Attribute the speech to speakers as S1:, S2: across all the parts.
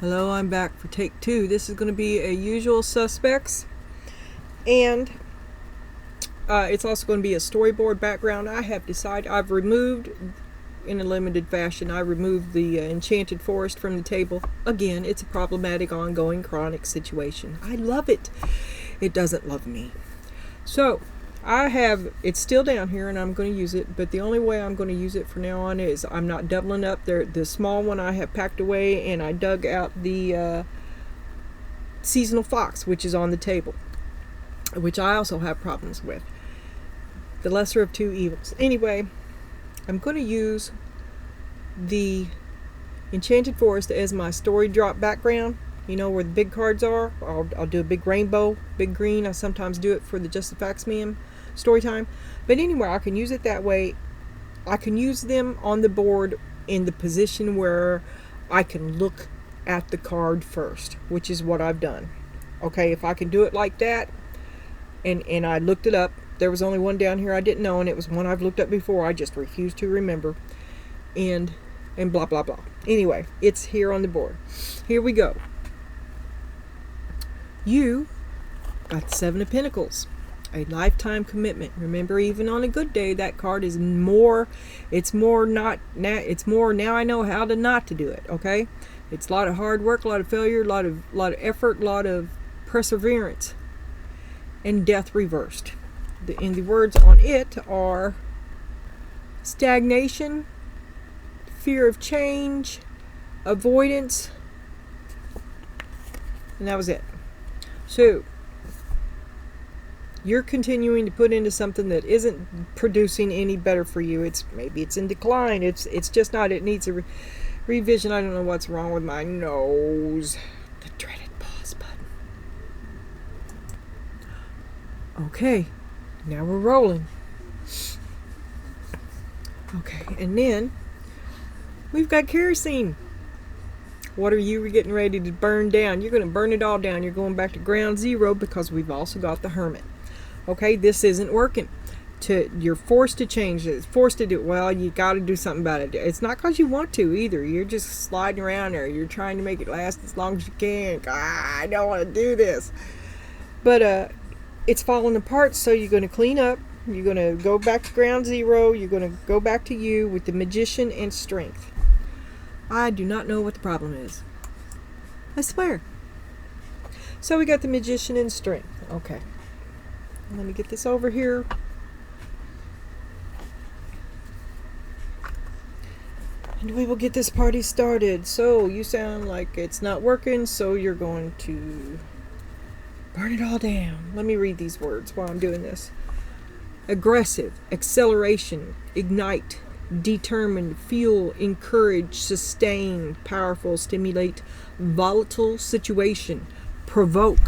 S1: Hello, I'm back for take 2. This is going to be a usual suspects, and it's also going to be a storyboard background. I've removed, in a limited fashion, I removed the Enchanted Forest from the table. Again, it's a problematic, ongoing, chronic situation. I love it. It doesn't love me. So, it's still down here and I'm going to use it, but the only way I'm going to use it from now on is I'm not doubling up. The small one I have packed away, and I dug out the seasonal fox, which is on the table, which I also have problems with. The lesser of two evils. Anyway, I'm going to use the Enchanted Forest as my story drop background. You know where the big cards are? I'll do a big rainbow, big green. I sometimes do it for the Just the Facts meme story time. But anyway, I can use it that way. I can use them on the board in the position where I can look at the card first, which is what I've done. Okay, if I can do it like that, and I looked it up. There was only one down here I didn't know, and it was one I've looked up before. I just refuse to remember. And blah, blah, blah. Anyway, it's here on the board. Here we go. You got the Seven of Pentacles, a lifetime commitment. Remember, even on a good day, that card is more. It's more now I know how to not to do it. Okay, it's a lot of hard work, a lot of failure, a lot of effort, a lot of perseverance, and death reversed. And the words on it are stagnation, fear of change, avoidance, and that was it. So, you're continuing to put into something that isn't producing any better for you. Maybe it's in decline. It's just not. It needs a revision. I don't know what's wrong with my nose. The dreaded pause button. Okay, now we're rolling. Okay, and then we've got kerosene. What are you getting ready to burn down? You're going to burn it all down. You're going back to ground zero because we've also got the Hermit. Okay, this isn't working. You're forced to change it. Forced to do it. Well, you got to do something about it. It's not because you want to either. You're just sliding around there. You're trying to make it last as long as you can. I don't want to do this. But it's falling apart, so you're going to clean up. You're going to go back to ground zero. You're going to go back to you with the Magician and Strength. I do not know what the problem is. I swear. So we got the Magician and Strength. Okay. Let me get this over here. And we will get this party started. So you sound like it's not working, so you're going to burn it all down. Let me read these words while I'm doing this. Aggressive, acceleration, ignite, determined, fuel, encourage, sustain, powerful, stimulate, volatile situation, provoke.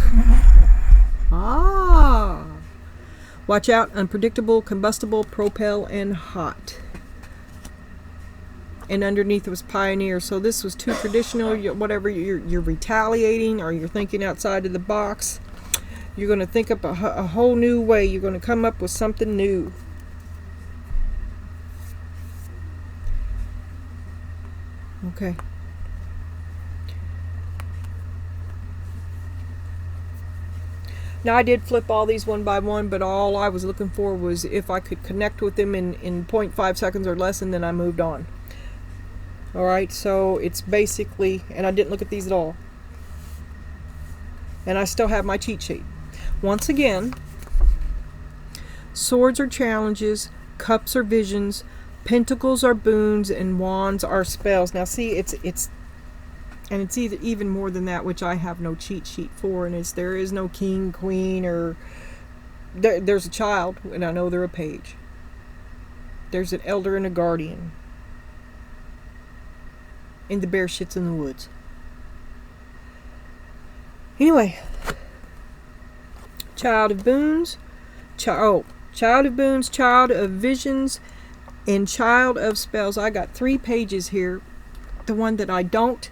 S1: Watch out, unpredictable, combustible, propel, and hot. And underneath it was pioneer. So this was too traditional. Whatever, you're retaliating, or you're thinking outside of the box. You're going to think up a whole new way. You're going to come up with something new. Okay. Now, I did flip all these one by one, but all I was looking for was if I could connect with them in 0.5 seconds or less, and then I moved on. Alright, so it's basically, and I didn't look at these at all. And I still have my cheat sheet. Once again, swords are challenges, cups are visions, pentacles are boons, and wands are spells. Now see, it's even more than that, which I have no cheat sheet for, and there is no king, queen, or there's a child, and I know they're a page. There's an elder and a guardian. And the bear shits in the woods. Anyway, child of boons, child of boons, child of visions, and child of spells. I got 3 pages here. The one that I don't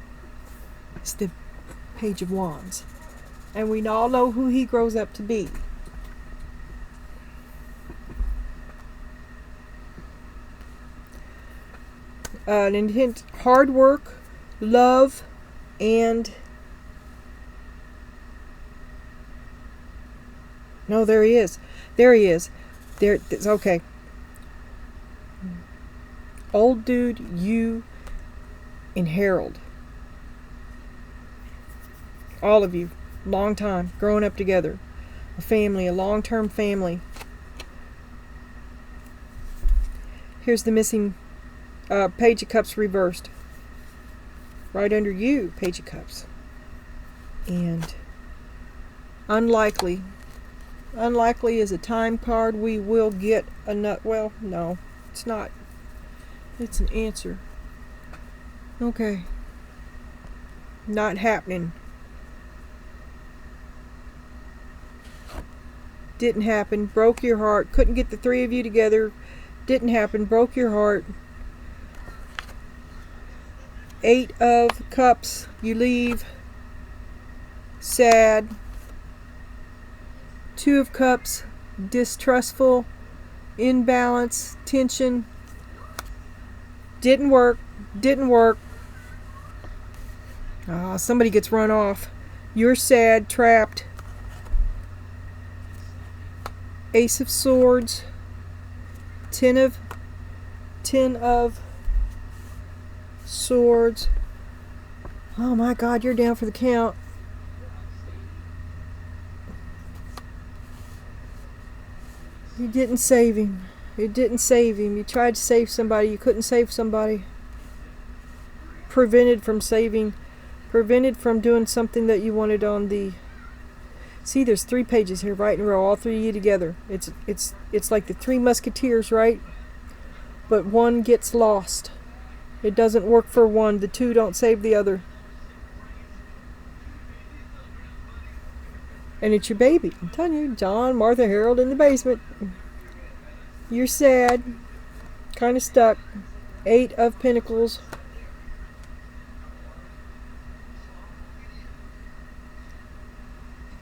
S1: is the Page of Wands. And we all know who he grows up to be. An intent, hard work, love, And no, there he is. There he is. There, it's okay. Old dude, you and Harold. All of you. Long time. Growing up together. A family. A long-term family. Here's the missing Page of Cups reversed. Right under you, Page of Cups. And unlikely. Unlikely is a time card. We will get a nut. Well, no, it's not. It's an answer. Okay. Not happening. Didn't happen. Broke your heart. Couldn't get the three of you together. Didn't happen. Broke your heart. 8 of Cups. You leave. Sad. 2 of Cups. Distrustful. Imbalance. Tension. Didn't work. Didn't work. Somebody gets run off. You're sad. Trapped. Ace of Swords. 10 of Swords. Oh my God, you're down for the count. You didn't save him. You didn't save him. You tried to save somebody. You couldn't save somebody. Prevented from saving. Prevented from doing something that you wanted on the... See, there's 3 pages here, right in a row. All 3 of you together. It's like the 3 Musketeers, right? But one gets lost. It doesn't work for one. The 2 don't save the other. And it's your baby. I'm telling you, John, Martha, Harold in the basement. You're sad. Kind of stuck. 8 of Pentacles.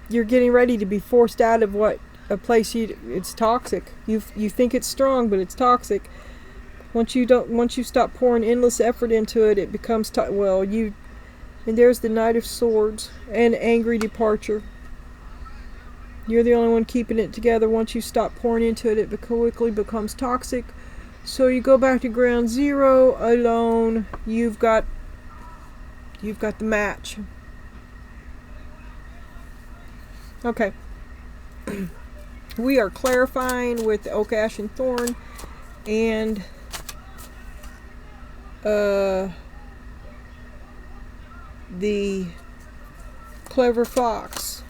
S1: You're getting ready to be forced out of a place it's toxic. You think it's strong, but it's toxic. Once you stop pouring endless effort into it, it becomes and there's the Knight of Swords and angry departure. You're the only one keeping it together. Once you stop pouring into it, it quickly becomes toxic. So you go back to ground zero alone. You've got the match. Okay. We are clarifying with the Oak, Ash, and Thorn and the Clever Fox.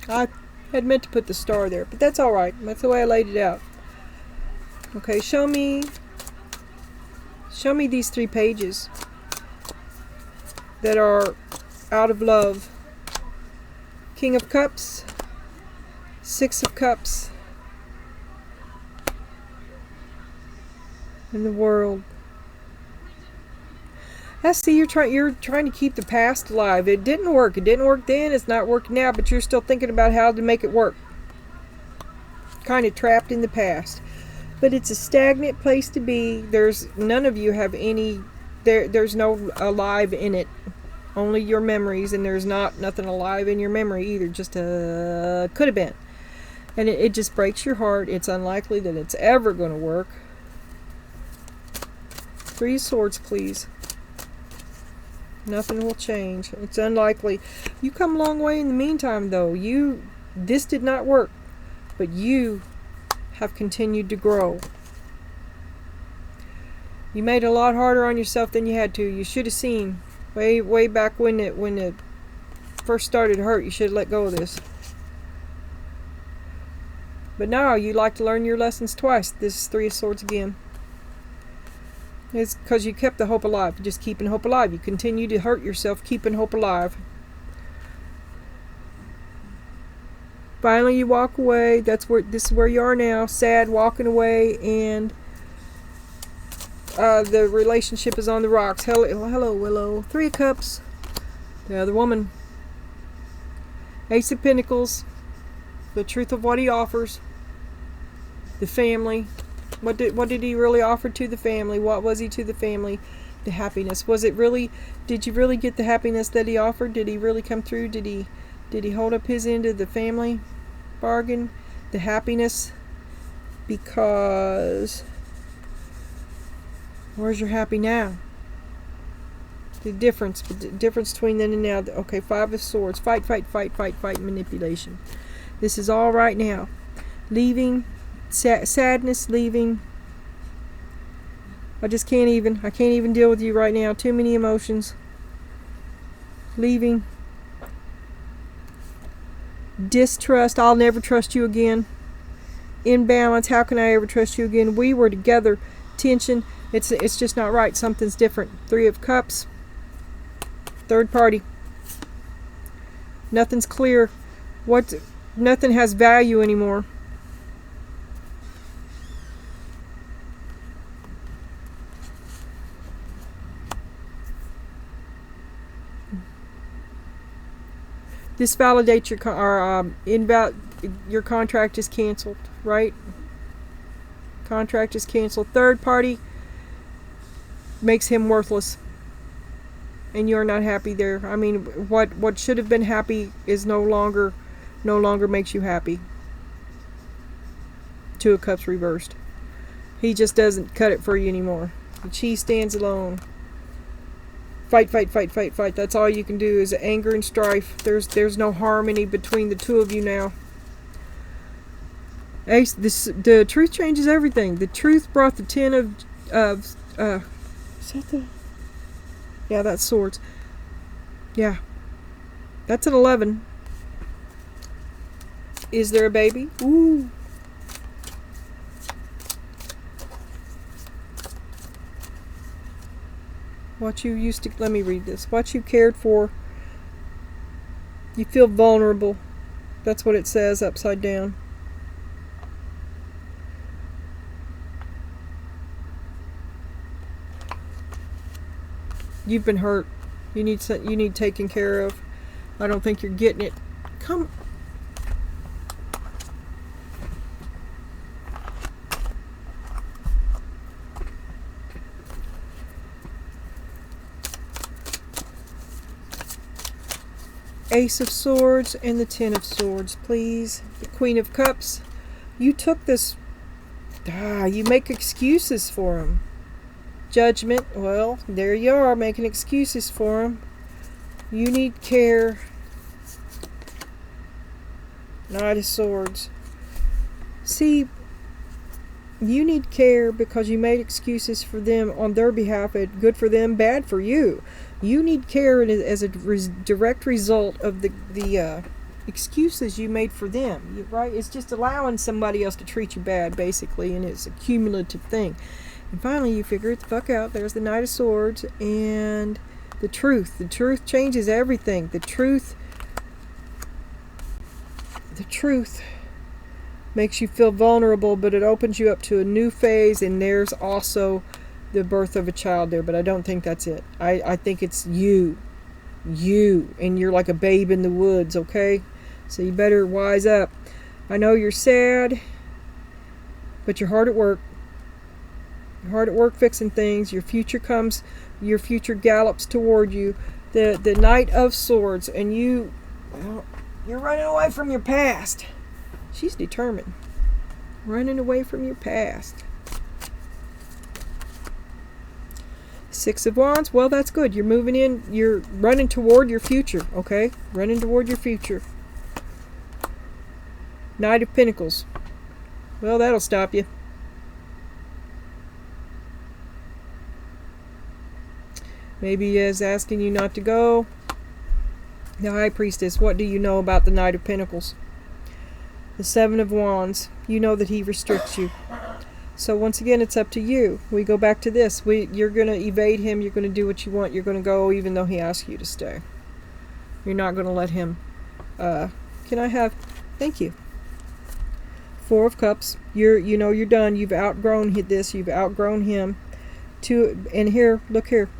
S1: I had meant to put the star there, but that's alright. That's the way I laid it out. Okay, show me these 3 pages that are out of love. King of Cups, 6 of Cups, and the World. See, you're trying to keep the past alive. It didn't work. It didn't work then. It's not working now. But you're still thinking about how to make it work. Kind of trapped in the past. But it's a stagnant place to be. None of you have any. There's no alive in it. Only your memories, and there's nothing alive in your memory either. Just could have been. And it just breaks your heart. It's unlikely that it's ever going to work. 3 of Swords, please. Nothing will change. It's unlikely. You come a long way in the meantime, though. This did not work, but you have continued to grow. You made it a lot harder on yourself than you had to. You should have seen way back when it first started to hurt. You should have let go of this. But now you like to learn your lessons twice. This is 3 of Swords again. It's because you kept the hope alive. You're just keeping hope alive. You continue to hurt yourself keeping hope alive. Finally, you walk away. This is where you are now. Sad, walking away, and the relationship is on the rocks. Hello, Willow. 3 of Cups. The other woman. Ace of Pentacles. The truth of what he offers. The family. What did he really offer to the family? What was he to the family? The happiness. Was it really, did you really get the happiness that he offered? Did he really come through? Did he hold up his end of the family bargain? The happiness? Because where's your happy now? The difference between then and now. Okay, Five of Swords. Fight, manipulation. This is all right now. Leaving, sadness, leaving. I can't even deal with you right now. Too many emotions. Leaving. Distrust. I'll never trust you again. Imbalance. How can I ever trust you again? We were together. Tension. It's just not right. Something's different. Three of Cups. Third party. Nothing's clear. Nothing has value anymore. This validates your contract is canceled, right? Contract is canceled. Third party makes him worthless, and you're not happy there. I mean, what should have been happy is no longer makes you happy. Two of Cups reversed. He just doesn't cut it for you anymore. She stands alone. Fight. That's all you can do is anger and strife. There's no harmony between the two of you now. Ace, the truth changes everything. The truth brought the 10 of is that the? Yeah, that's Swords. Yeah, that's an 11. Is there a baby? Ooh. What you used to, let me read this. What you cared for. You feel vulnerable. That's what it says upside down. You've been hurt. You need taken care of. I don't think you're getting it. Come. Ace of Swords and the 10 of Swords, please. The Queen of Cups. You took this. You make excuses for him. Judgment. Well, there you are, making excuses for him. You need care. Knight of Swords. See, you need care because you made excuses for them on their behalf. Good for them, bad for you. You need care as a direct result of the excuses you made for them, right? It's just allowing somebody else to treat you bad, basically, and it's a cumulative thing. And finally, you figure it the fuck out. There's the Knight of Swords and the truth. The truth changes everything. The truth makes you feel vulnerable, but it opens you up to a new phase, and there's also the birth of a child there, but I don't think that's it. I think it's you, and you're like a babe in the woods, okay? So you better wise up. I know you're sad, but you're hard at work. You're hard at work fixing things. Your future gallops toward you. The Knight of Swords, and you're running away from your past. She's determined. Running away from your past. Six of Wands. Well, that's good. You're moving in. You're running toward your future, okay? Running toward your future. Knight of Pentacles. Well, that'll stop you. Maybe he is asking you not to go. The High Priestess. What do you know about the Knight of Pentacles? The Seven of Wands. You know that he restricts you. So once again, it's up to you. We go back to this. You're going to evade him. You're going to do what you want. You're going to go even though he asks you to stay. You're not going to let him. Can I have... Thank you. Four of Cups. You're done. You've outgrown this. You've outgrown him. And here, look here.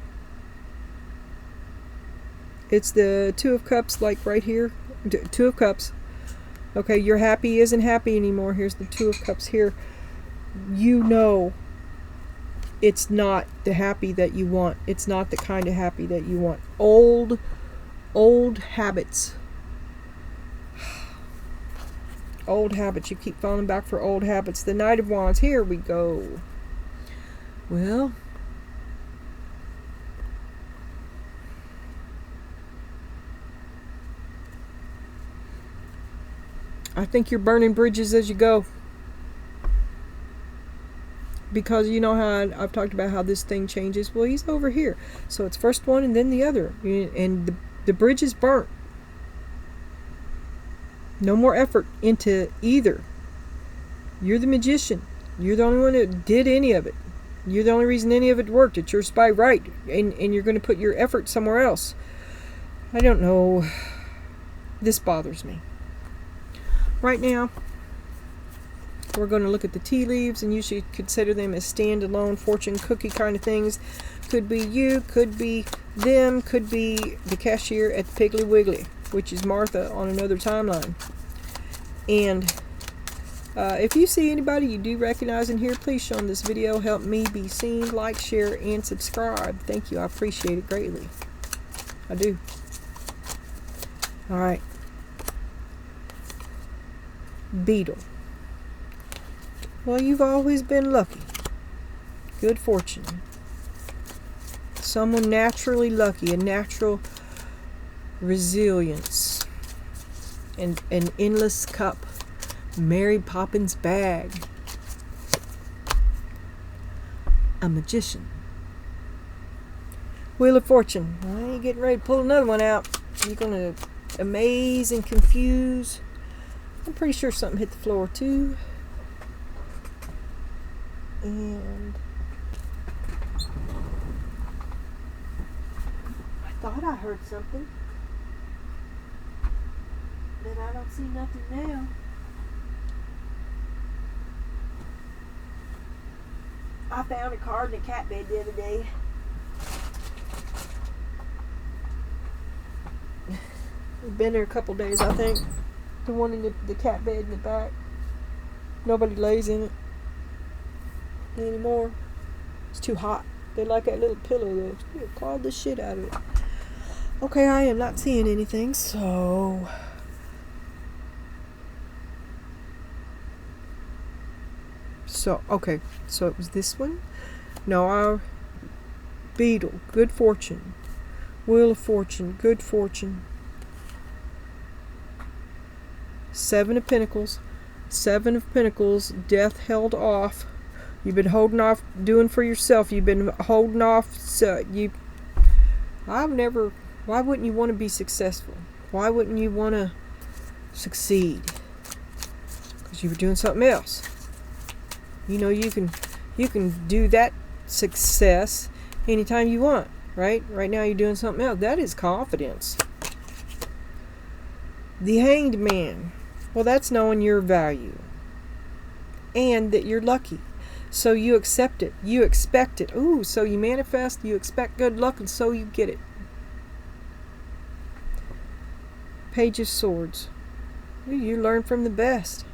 S1: It's the Two of Cups, like right here. Two of Cups. Okay, your happy isn't happy anymore. Here's the Two of Cups here. You know it's not the happy that you want. It's not the kind of happy that you want. Old habits. Old habits. You keep falling back for old habits. The Knight of Wands. Here we go. Well, I think you're burning bridges as you go. Because you know how I've talked about how this thing changes. Well, he's over here. So it's first one and then the other. And the bridge is burnt. No more effort into either. You're the magician. You're the only one that did any of it. You're the only reason any of it worked. It's yours by right. And you're going to put your effort somewhere else. I don't know. This bothers me. Right now, we're going to look at the tea leaves, and you should consider them as standalone fortune cookie kind of things. Could be you, could be them, could be the cashier at the Piggly Wiggly, which is Martha on another timeline. And if you see anybody you do recognize in here, please show them this video. Help me be seen. Like, share, and subscribe. Thank you. I appreciate it greatly. I do. All right. Beetle. Well, you've always been lucky. Good fortune. Someone naturally lucky, a natural resilience, and an endless cup. Mary Poppins bag. A magician. Wheel of Fortune. I ain't getting ready to pull another one out. You're going to amaze and confuse. I'm pretty sure something hit the floor too. And I thought I heard something, but I don't see nothing now. I found a card in a cat bed the other day. It's been there a couple days, I think. The one in the cat bed in the back. Nobody lays in it anymore. It's too hot. They like that little pillow though. It'll claw the shit out of it. Okay, I am not seeing anything, so okay, so it was this one. No, our Beetle, good fortune. Wheel of Fortune, good fortune. Seven of Pentacles. Seven of Pentacles, death held off. You've been holding off doing for yourself. You've been holding off. Why wouldn't you want to be successful? Why wouldn't you want to succeed? Because you were doing something else. You know, you can do that success anytime you want, right? Right now you're doing something else. That is confidence. The Hanged Man. Well, that's knowing your value. And that you're lucky. So you accept it. You expect it. Ooh, so you manifest, you expect good luck, and so you get it. Page of Swords. Ooh, you learn from the best.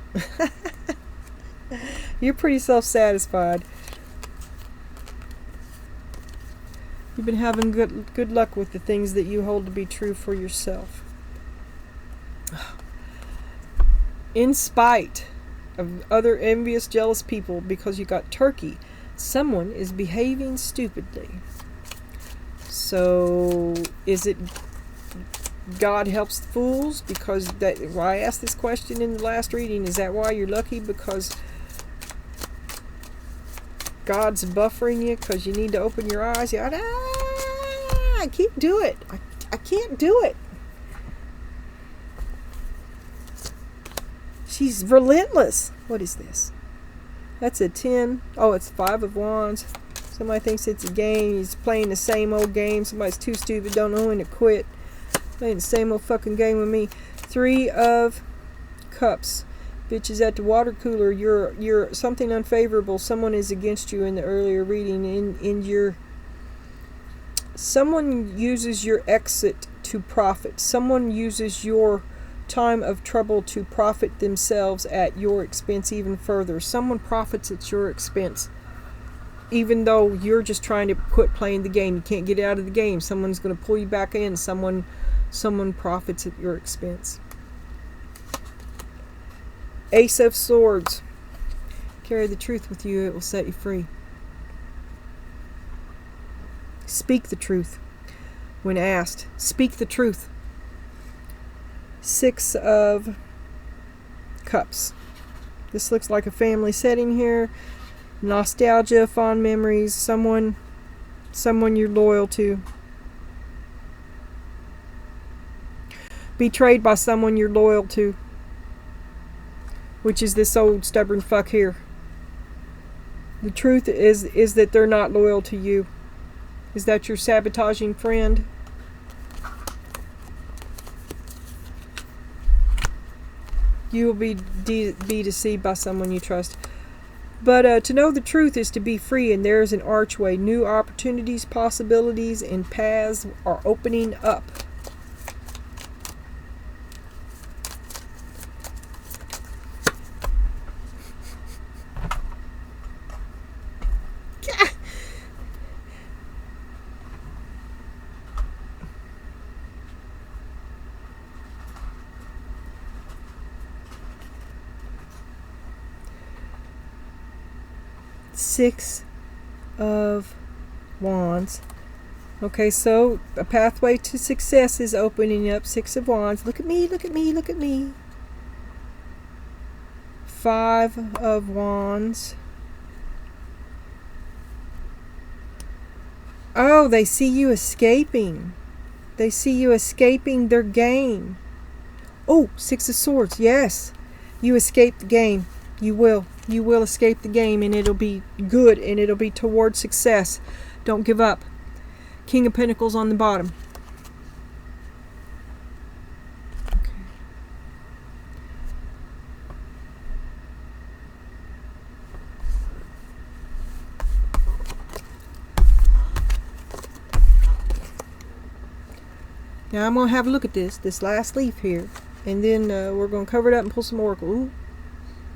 S1: You're pretty self-satisfied. You've been having good luck with the things that you hold to be true for yourself. In spite of other envious, jealous people, because you got Turkey, someone is behaving stupidly. So, is it God helps the fools? Because I asked this question in the last reading. Is that why you're lucky? Because God's buffering you because you need to open your eyes? I can't do it. I can't do it. She's relentless. What is this? That's a 10. Oh, it's 5 of Wands. Somebody thinks it's a game. He's playing the same old game. Somebody's too stupid, don't know when to quit. Playing the same old fucking game with me. 3 of Cups. Bitch is at the water cooler. You're something unfavorable. Someone is against you in the earlier reading. In your someone uses your exit to profit. Someone uses your time of trouble to profit themselves at your expense even further. Someone profits at your expense. even though you're just trying to quit playing the game, you can't get out of the game. Someone's going to pull you back in. Someone profits at your expense. Ace of Swords. Carry the truth with you. It will set you free. Speak the truth. When asked, speak the truth. Six of Cups. This looks like a family setting here. Nostalgia, fond memories, someone you're loyal to. Betrayed by someone you're loyal to, which is this old stubborn fuck here. The truth is that they're not loyal to you. Is that your sabotaging friend? You will be deceived by someone you trust. But to know the truth is to be free, and there is an archway. New opportunities, possibilities, and paths are opening up. Six of Wands. Okay, so a pathway to success is opening up. Six of Wands. Look at me, look at me, look at me. Five of Wands. Oh, they see you escaping. They see you escaping their game. Oh, Six of Swords. Yes, you escape the game. You will. You will escape the game, and it'll be good, and it'll be toward success. Don't give up. King of Pentacles on the bottom. Okay. Now I'm going to have a look at this last leaf here, and then we're going to cover it up and pull some oracle. Ooh.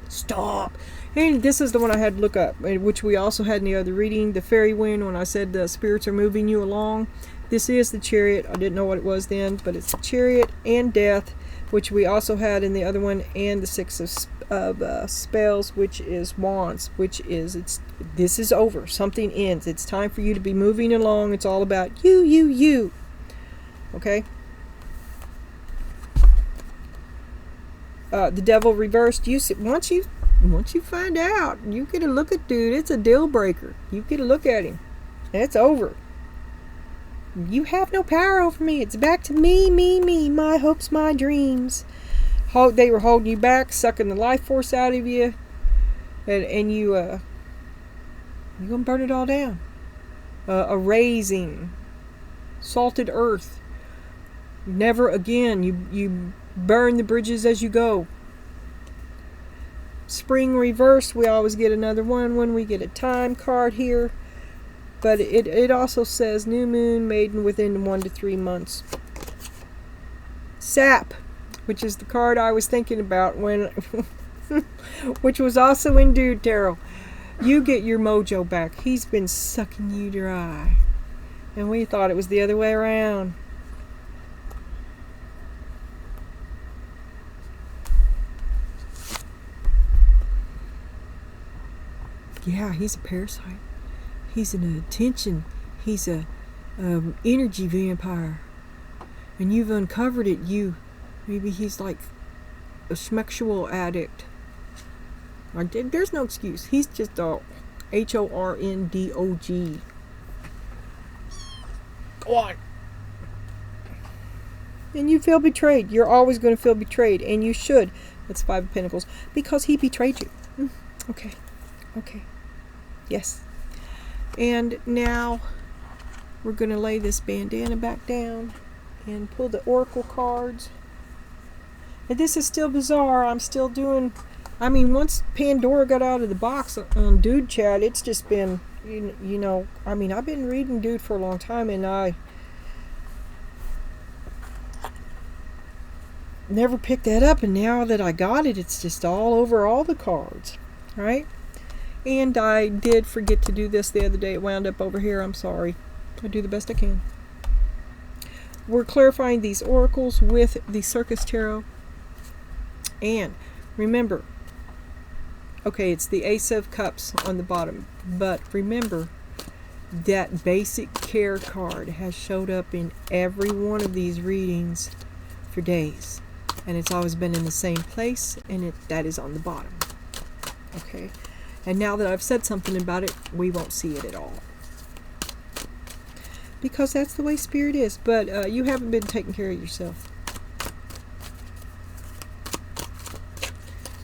S1: Stop. And this is the one I had to look up, which we also had in the other reading, the fairy wind, when I said the spirits are moving you along. This is the Chariot. I didn't know what it was then, but it's the Chariot and Death, which we also had in the other one, and the Six of Spells, which is Wands, which is, this is over. Something ends. It's time for you to be moving along. It's all about you. Okay? The Devil reversed. You see, once you find out, you get a look at dude. It's a deal breaker. You get a look at him. It's over. You have no power over me. It's back to me. My hopes, my dreams. They were holding you back, sucking the life force out of you, and you're gonna burn it all down. Erasing, salted earth. Never again. You burn the bridges as you go. Spring reverse, we always get another one when we get a time card here. But it also says new moon, maiden within 1 to 3 months. Sap, which is the card I was thinking about when which was also in Dude Tarot. You get your mojo back. He's been sucking you dry. And we thought it was the other way around. Yeah, he's a parasite. He's an attention. He's a energy vampire. And you've uncovered it. Maybe he's like a schmexual addict. There's no excuse. He's just a HORNDOG. Go on. And you feel betrayed. You're always going to feel betrayed. And you should. That's Five of Pentacles. Because he betrayed you. Okay. Yes. And now we're going to lay this bandana back down and pull the oracle cards. And this is still bizarre. I'm still doing, once Pandora got out of the box on Dude Chat, it's just been, I've been reading Dude for a long time, and I never picked that up, and now that I got it, it's just all over all the cards, right? And I did forget to do this the other day. It wound up over here. I'm sorry. I do the best I can. We're clarifying these oracles with the Circus Tarot. And remember, okay, it's the Ace of Cups on the bottom, but remember that basic care card has showed up in every one of these readings for days, and it's always been in the same place, and that is on the bottom. Okay, and now that I've said something about it, we won't see it at all, because that's the way Spirit is. But you haven't been taking care of yourself,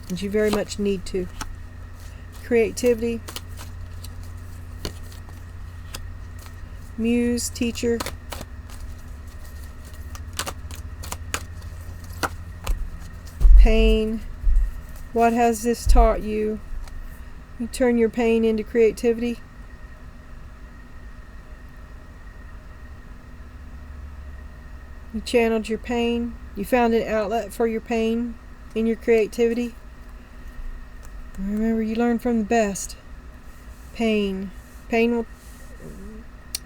S1: and you very much need to. Creativity, Muse, Teacher, Pain. What has this taught you? You turn your pain into creativity. You channeled your pain. You found an outlet for your pain in your creativity. Remember, you learn from the best. Pain. Pain will...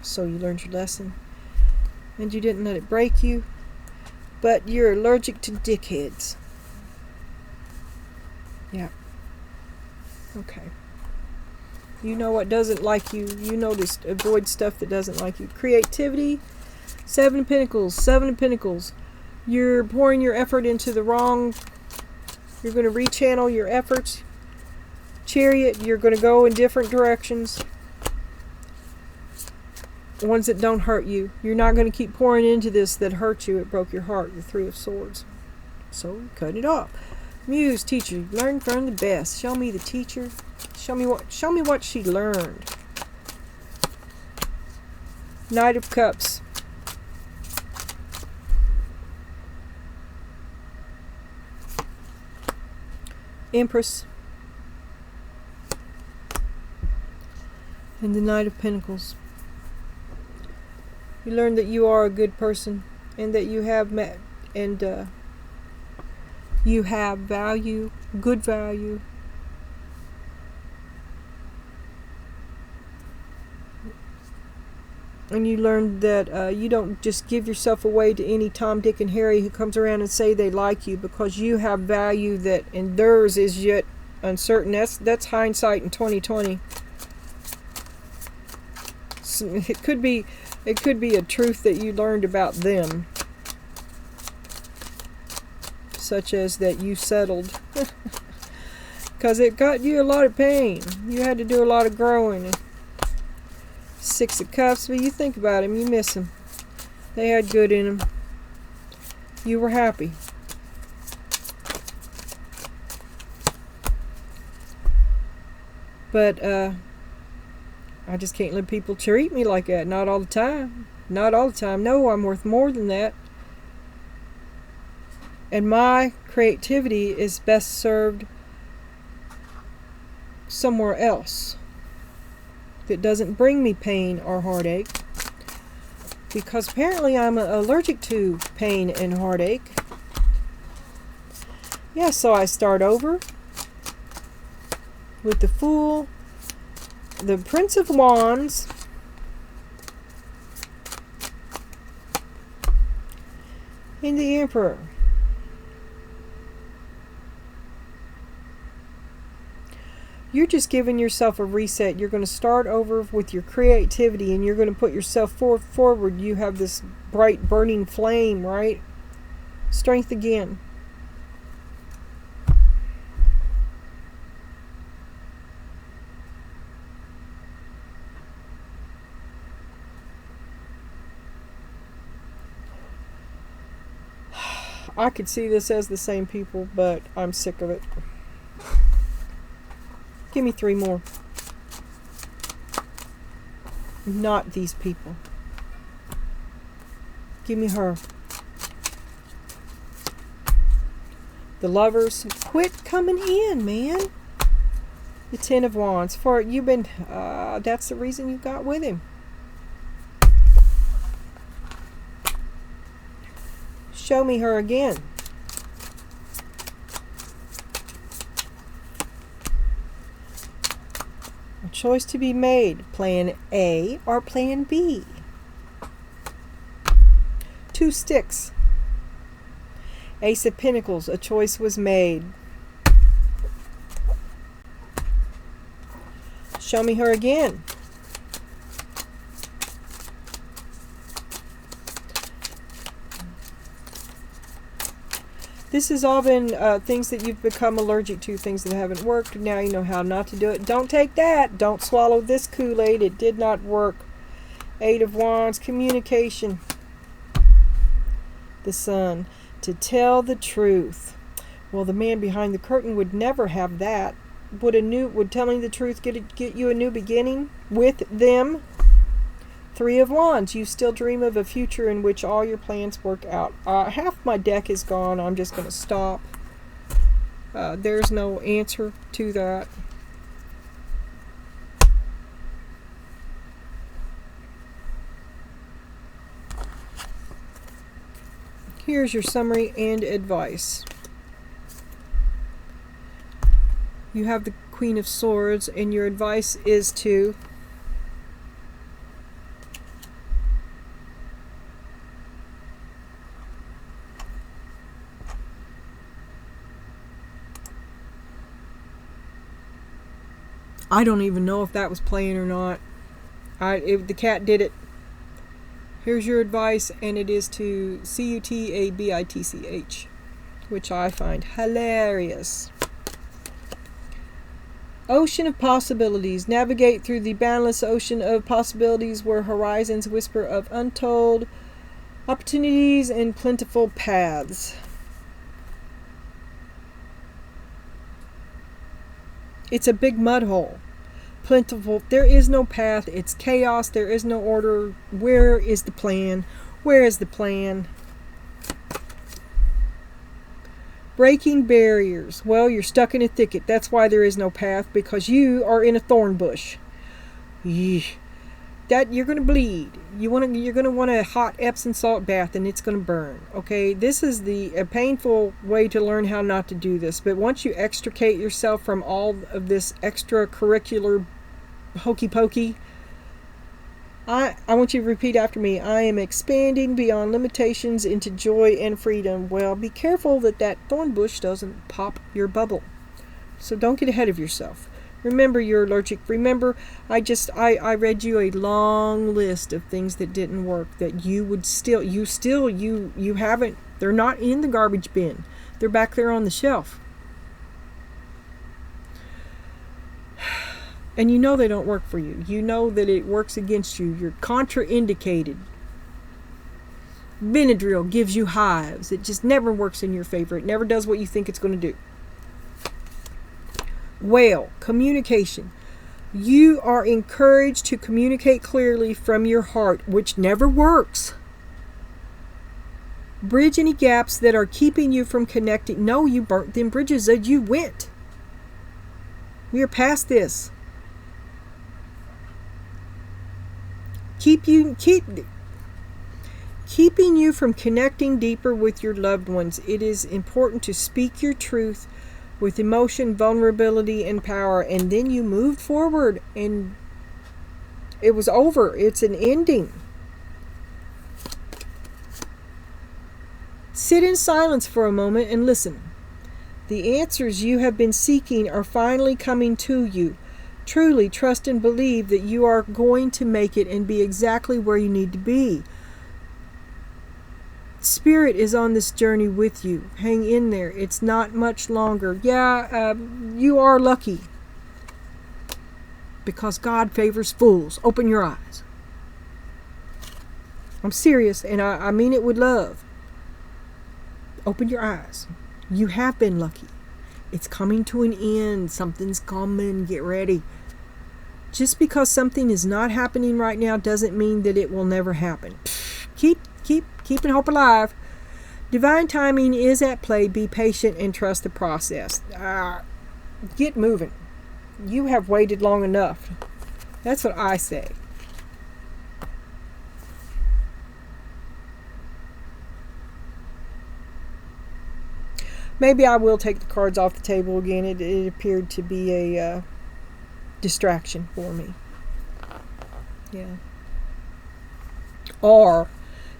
S1: So you learned your lesson. And you didn't let it break you. But you're allergic to dickheads. Yeah. Okay. You know what doesn't like you. You know to avoid stuff that doesn't like you. Creativity. 7 of Pentacles. 7 of Pentacles. You're pouring your effort into the wrong... You're going to rechannel your efforts. Chariot, you're going to go in different directions. Ones that don't hurt you. You're not going to keep pouring into this that hurt you. It broke your heart. The 3 of Swords. So cut it off. Muse, Teacher, learn from the best. Show me the teacher. Show me what she learned. Knight of Cups. Empress. And the Knight of Pentacles. You learn that you are a good person, and that you have you have value, good value. And you learn that you don't just give yourself away to any Tom, Dick, and Harry who comes around and say they like you, because you have value that, and theirs is yet uncertain. That's hindsight in 2020. It could be a truth that you learned about them, such as that you settled, because it got you a lot of pain. You had to do a lot of growing. 6 of Cups, but you think about him, you miss him. They had good in them. You were happy. But I just can't let people treat me like that. Not all the time. Not all the time. No, I'm worth more than that. And my creativity is best served somewhere else that doesn't bring me pain or heartache. Because apparently I'm allergic to pain and heartache. Yeah, so I start over with the Fool, the Prince of Wands, and the Emperor. You're just giving yourself a reset. You're going to start over with your creativity, and you're going to put yourself forward. You have this bright burning flame, right? Strength again. I could see this as the same people, but I'm sick of it. Give me 3 more. Not these people. Give me her. The Lovers. Quit coming in, man. The 10 of Wands. For you've been, that's the reason you got with him. Show me her again. choice to be made, plan A or plan B. 2 sticks. Ace of Pentacles, a choice was made. Show me her again. This has all been things that you've become allergic to, things that haven't worked. Now you know how not to do it. Don't take that. Don't swallow this Kool-Aid. It did not work. 8 of Wands, communication. The Sun, to tell the truth. Well, the man behind the curtain would never have that. Would telling the truth get you a new beginning with them? 3 of Wands, you still dream of a future in which all your plans work out. Half my deck is gone. I'm just going to stop. There's no answer to that. Here's your summary and advice. You have the Queen of Swords, and your advice is to I don't even know if that was playing or not. The cat did it. Here's your advice, and it is to CUTABITCH, which I find hilarious. Ocean of possibilities. Navigate through the boundless ocean of possibilities where horizons whisper of untold opportunities and plentiful paths. It's a big mud hole. Plentiful. There is no path. It's chaos. There is no order. Where is the plan? Where is the plan? Breaking barriers. Well, you're stuck in a thicket. That's why there is no path, because you are in a thorn bush. That you're going to bleed. You're going to want a hot Epsom salt bath, and it's going to burn. Okay, this is a painful way to learn how not to do this. But once you extricate yourself from all of this extracurricular hokey pokey, I want you to repeat after me. I am expanding beyond limitations into joy and freedom. Well, be careful that thorn bush doesn't pop your bubble. So don't get ahead of yourself. Remember, you're allergic. Remember, I read you a long list of things that didn't work, that you haven't, they're not in the garbage bin. They're back there on the shelf. And you know they don't work for you. You know that it works against you. You're contraindicated. Benadryl gives you hives. It just never works in your favor. It never does what you think it's going to do. Whale, communication. You are encouraged to communicate clearly from your heart, which never works. Bridge any gaps that are keeping you from connecting. No, you burnt them bridges that you went. We are past this. Keeping you from connecting deeper with your loved ones. It is important to speak your truth with emotion, vulnerability, and power, and then you moved forward, and it was over. It's an ending. Sit in silence for a moment and listen. The answers you have been seeking are finally coming to you. Truly trust and believe that you are going to make it and be exactly where you need to be. Spirit is on this journey with you. Hang in there. It's not much longer. Yeah, you are lucky, because God favors fools. Open your eyes. I'm serious, and I mean it with love. Open your eyes. You have been lucky. It's coming to an end. Something's coming. Get ready. Just because something is not happening right now doesn't mean that it will never happen. Keeping hope alive. Divine timing is at play. Be patient and trust the process. Get moving. You have waited long enough. That's what I say. Maybe I will take the cards off the table again. It appeared to be distraction for me. Yeah. Or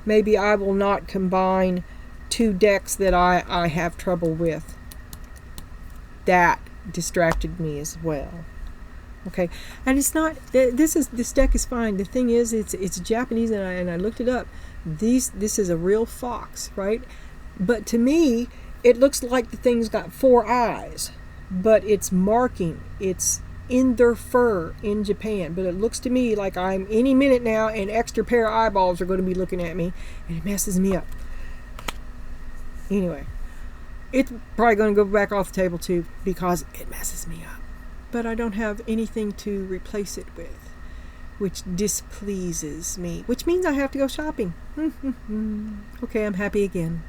S1: maybe I will not combine two decks that I have trouble with. That distracted me as well. Okay, and it's not. This deck is fine. The thing is, it's Japanese, and I looked it up. This is a real fox, right? But to me, it looks like the thing's got 4 eyes, but it's marking. It's in their fur in Japan, but it looks to me like I'm any minute now an extra pair of eyeballs are going to be looking at me, and it messes me up. Anyway, it's probably going to go back off the table too because it messes me up. But I don't have anything to replace it with, which displeases me, which means I have to go shopping. Okay, I'm happy again.